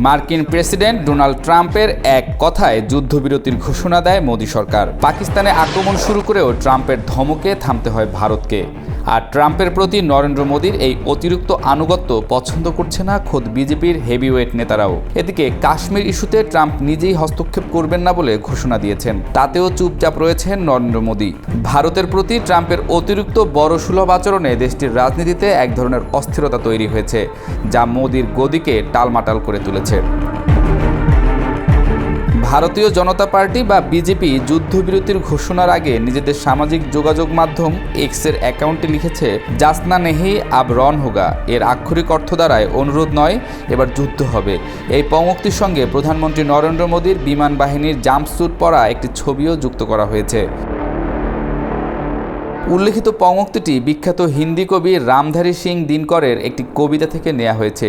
মার্কিন president Donald ট্রাম্পের এক কথায় যুদ্ধবিরতির ঘোষণা দেয় মোদি সরকার। পাকিস্তানে আক্রমণ শুরু করেও ট্রাম্পের ধমকে থামতে হয় ভারতকে। আর ট্রাম্পের প্রতি নরেন্দ্র মোদির এই অতিরিক্ত আনুগত্য পছন্দ করছে না খোদ বিজেপির হেভিওয়েট নেতারাও। এদিকে কাশ্মীর ইস্যুতে ট্রাম্প নিজেই হস্তক্ষেপ করবেন না বলে ঘোষণা দিয়েছেন, তাতেও চুপচাপ রয়েছেন নরেন্দ্র মোদি। ভারতের প্রতি ট্রাম্পের অতিরিক্ত বড় সুলভ আচরণে দেশটির রাজনীতিতে এক ধরনের অস্থিরতা তৈরি হয়েছে, যা মোদির গদিকে টালমাটাল করে তুলেছে। ভারতীয় জনতা পার্টি বা বিজেপি যুদ্ধবিরতির ঘোষণার আগে নিজেদের সামাজিক যোগাযোগ মাধ্যম এক্সের অ্যাকাউন্টে লিখেছে, জাসনা নেহি আব রন হোগা। এর আক্ষরিক অর্থ দ্বারায় অনুরোধ নয়, এবার যুদ্ধ হবে। এই পংক্তির সঙ্গে প্রধানমন্ত্রী নরেন্দ্র মোদির বিমান বাহিনীর জাম্পস্যুট পরা একটি ছবিও যুক্ত করা হয়েছে। উল্লেখিত পংক্তিটি বিখ্যাত হিন্দি কবি রামধারী সিং দিনকরের একটি কবিতা থেকে নেওয়া হয়েছে।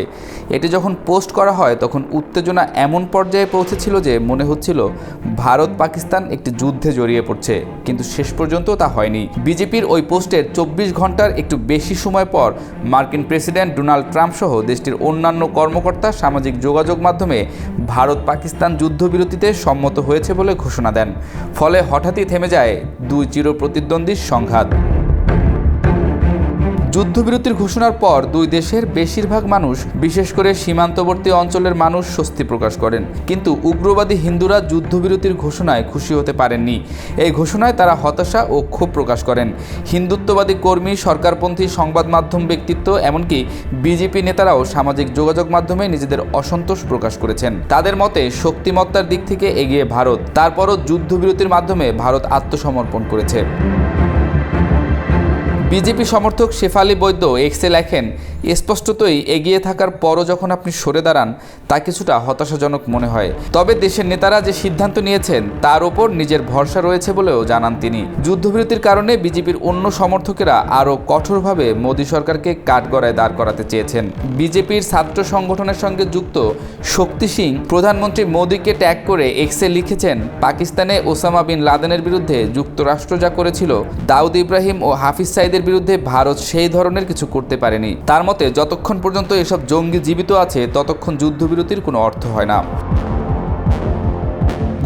এটি যখন পোস্ট করা হয় তখন উত্তেজনা এমন পর্যায়ে পৌঁছেছিল যে মনে হচ্ছিল ভারত পাকিস্তান একটি যুদ্ধে জড়িয়ে পড়ছে, কিন্তু শেষ পর্যন্ত তা হয়নি। বিজেপির ওই পোস্টের 24 ঘন্টার একটু বেশি সময় পর মার্কিন প্রেসিডেন্ট ডোনাল্ড ট্রাম্প সহ দেশটির অন্যান্য কর্মকর্তা সামাজিক যোগাযোগ মাধ্যমে ভারত পাকিস্তান যুদ্ধবিরতিতে সম্মত হয়েছে বলে ঘোষণা দেন। ফলে হঠাৎই থেমে যায় দুই চিরপ্রতিদ্বন্দ্বীর সংঘাত। যুদ্ধবিরতির ঘোষণার পর দুই দেশের বেশিরভাগ মানুষ, বিশেষ করে সীমান্তবর্তী অঞ্চলের মানুষ স্বস্তি প্রকাশ করেন। কিন্তু উগ্রবাদী হিন্দুরা যুদ্ধবিরতির ঘোষণায় খুশি হতে পারেননি। এই ঘোষণায় তারা হতাশা ও ক্ষোভ প্রকাশ করেন। হিন্দুত্ববাদী কর্মী, সরকারপন্থী সংবাদ মাধ্যম ব্যক্তিত্ব, এমনকি বিজেপি নেতারাও সামাজিক যোগাযোগ মাধ্যমে নিজেদের অসন্তোষ প্রকাশ করেছেন। তাদের মতে শক্তিমত্তার দিক থেকে এগিয়ে ভারত, তারপরও যুদ্ধবিরতির মাধ্যমে ভারত আত্মসমর্পণ করেছে। বিজেপি সমর্থক শেফালি বৈদ্য এক্সে লেখেন, স্পষ্টতই এগিয়ে থাকার পরও যখন আপনি সরে দাঁড়ান তা কিছুটা হতাশাজনক মনে হয়। তবে দেশের নেতারা যে সিদ্ধান্ত নিয়েছেন তার ওপর নিজের ভরসা রয়েছে বলেও জানান তিনি। যুদ্ধবিরতির কারণে বিজেপির অন্য সমর্থকেরা আরও কঠোরভাবে মোদী সরকারকে কাঠগড়ায় দাঁড় করাতে চেয়েছেন। বিজেপির ছাত্র সংগঠনের সঙ্গে যুক্ত শক্তি সিং প্রধানমন্ত্রী মোদীকে ট্যাগ করে এক্সে লিখেছেন, পাকিস্তানে ওসামা বিন লাদেনের বিরুদ্ধে যুক্তরাষ্ট্র যা করেছিল, দাউদ ইব্রাহিম ও হাফিজ সাইদের বিরুদ্ধে ভারত সেই ধরনের কিছু করতে পারেনি। তার মতে যতক্ষণ পর্যন্ত এসব জঙ্গি জীবিত আছে ততক্ষণ যুদ্ধবিরতির কোনো অর্থ হয় না।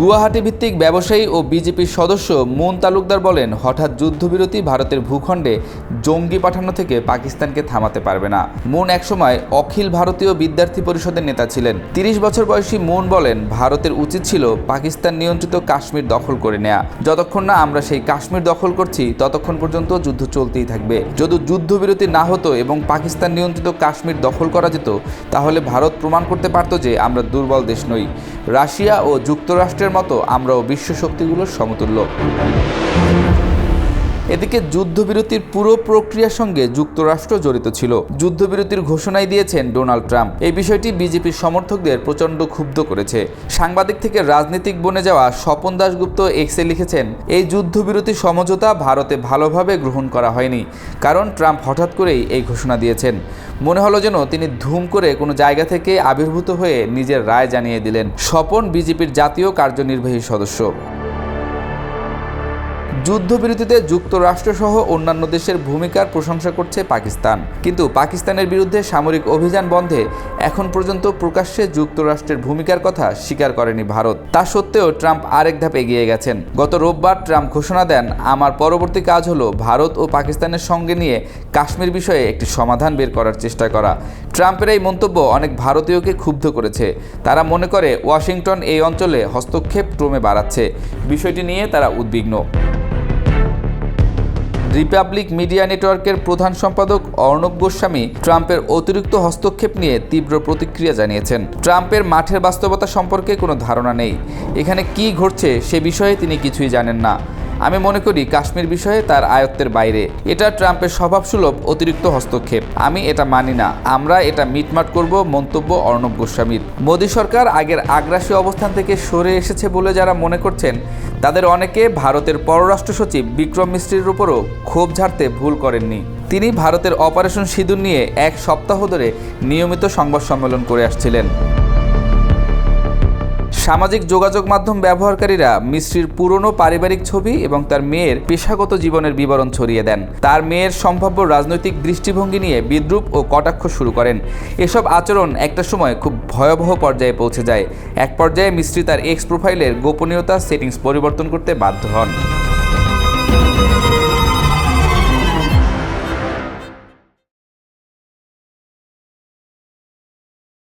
গুয়াহাটি ভিত্তিক ব্যবসায়ী ও বিজেপির সদস্য মুন তালুকদার বলেন, হঠাৎ যুদ্ধবিরতি ভারতের ভূখণ্ডে জঙ্গি পাঠানো থেকে পাকিস্তানকে থামাতে পারবে না। মুন একসময় অখিল ভারতীয় বিদ্যার্থী পরিষদের নেতা ছিলেন। 30 বছর বয়সী মুন বলেন, ভারতের উচিত ছিল পাকিস্তান নিয়ন্ত্রিত কাশ্মীর দখল করে নেয়া। যতক্ষণ না আমরা সেই কাশ্মীর দখল করছি ততক্ষণ পর্যন্ত যুদ্ধ চলতেই থাকবে। যদি যুদ্ধবিরতি না হতো এবং পাকিস্তান নিয়ন্ত্রিত কাশ্মীর দখল করা যেত, তাহলে ভারত প্রমাণ করতে পারত যে আমরা দুর্বল দেশ নই। রাশিয়া ও যুক্তরাষ্ট্রের মতো আমরাও বিশ্ব শক্তিগুলোর সমতুল্য। এদিকে যুদ্ধবিরতির পুরো প্রক্রিয়ার সঙ্গে যুক্তরাষ্ট্র জড়িত ছিল। যুদ্ধবিরতির ঘোষণাই দিয়েছেন ডোনাল্ড ট্রাম্প। এই বিষয়টি বিজেপির সমর্থকদের প্রচণ্ড ক্ষুব্ধ করেছে। সাংবাদিক থেকে রাজনীতিক বনে যাওয়া স্বপন দাশগুপ্ত এক্সে লিখেছেন, এই যুদ্ধবিরতি সমঝোতা ভারতে ভালোভাবে গ্রহণ করা হয়নি, কারণ ট্রাম্প হঠাৎ করেই এই ঘোষণা দিয়েছেন। মনে হলো যেন তিনি ধুম করে কোনো জায়গা থেকে আবির্ভূত হয়ে নিজের রায় জানিয়ে দিলেন। স্বপন বিজেপির জাতীয় কার্যনির্বাহী সদস্য। যুদ্ধবিরতিতে যুক্তরাষ্ট্রসহ অন্যান্য দেশের ভূমিকার প্রশংসা করছে পাকিস্তান, কিন্তু পাকিস্তানের বিরুদ্ধে সামরিক অভিযান বন্ধে এখন পর্যন্ত প্রকাশ্যে যুক্তরাষ্ট্রের ভূমিকার কথা স্বীকার করেনি ভারত। তা সত্ত্বেও ট্রাম্প আরেক ধাপ এগিয়ে গেছেন। গত রোববার ট্রাম্প ঘোষণা দেন, আমার পরবর্তী কাজ হলো ভারত ও পাকিস্তানের সঙ্গে নিয়ে কাশ্মীর বিষয়ে একটি সমাধান বের করার চেষ্টা করা। ট্রাম্পের এই মন্তব্য অনেক ভারতীয়কে ক্ষুব্ধ করেছে। তারা মনে করে ওয়াশিংটন এই অঞ্চলে হস্তক্ষেপ ক্রমে বাড়াচ্ছে। বিষয়টি নিয়ে তারা উদ্বিগ্ন। রিপাবলিক মিডিয়া নেটওয়ার্কের প্রধান সম্পাদক অর্ণব গোস্বামী ট্রাম্পের অতিরিক্ত হস্তক্ষেপ নিয়ে তীব্র প্রতিক্রিয়া জানিয়েছেন। ট্রাম্পের মাঠের বাস্তবতা সম্পর্কে কোনো ধারণা নেই। এখানে কি ঘটছে সে বিষয়ে তিনি কিছুই জানেন না। আমি মনে করি কাশ্মীর বিষয়ে তার আয়ত্তের বাইরে। এটা ট্রাম্পের স্বভাবসুলভ অতিরিক্ত হস্তক্ষেপ। আমি এটা মানি না। আমরা এটা মিটমাট করব, মন্তব্য অর্ণব গোস্বামীর। মোদী সরকার আগের আগ্রাসী অবস্থান থেকে সরে এসেছে বলে যারা মনে করছেন, তাদের অনেকে ভারতের পররাষ্ট্র সচিব বিক্রম মিশ্রির উপরও ক্ষোভ ঝাড়তে ভুল করেননি। তিনি ভারতের অপারেশন সিঁদুর নিয়ে 1 সপ্তাহ ধরে নিয়মিত সংবাদ সম্মেলন করে আসছিলেন। সামাজিক যোগাযোগ মাধ্যম ব্যবহারকারীরা মিশ্রির পুরনো পারিবারিক ছবি এবং তার মেয়ের পেশাগত জীবনের বিবরণ ছড়িয়ে দেন। তার মেয়ের সম্ভাব্য রাজনৈতিক দৃষ্টিভঙ্গি নিয়ে বিদ্রূপ ও কটাক্ষ শুরু করেন। এসব আচরণ একটা সময় খুব ভয়াবহ পর্যায়ে পৌঁছে যায়। এক পর্যায়ে মিশ্রি তার এক্স প্রোফাইলের গোপনীয়তা সেটিংস পরিবর্তন করতে বাধ্য হন।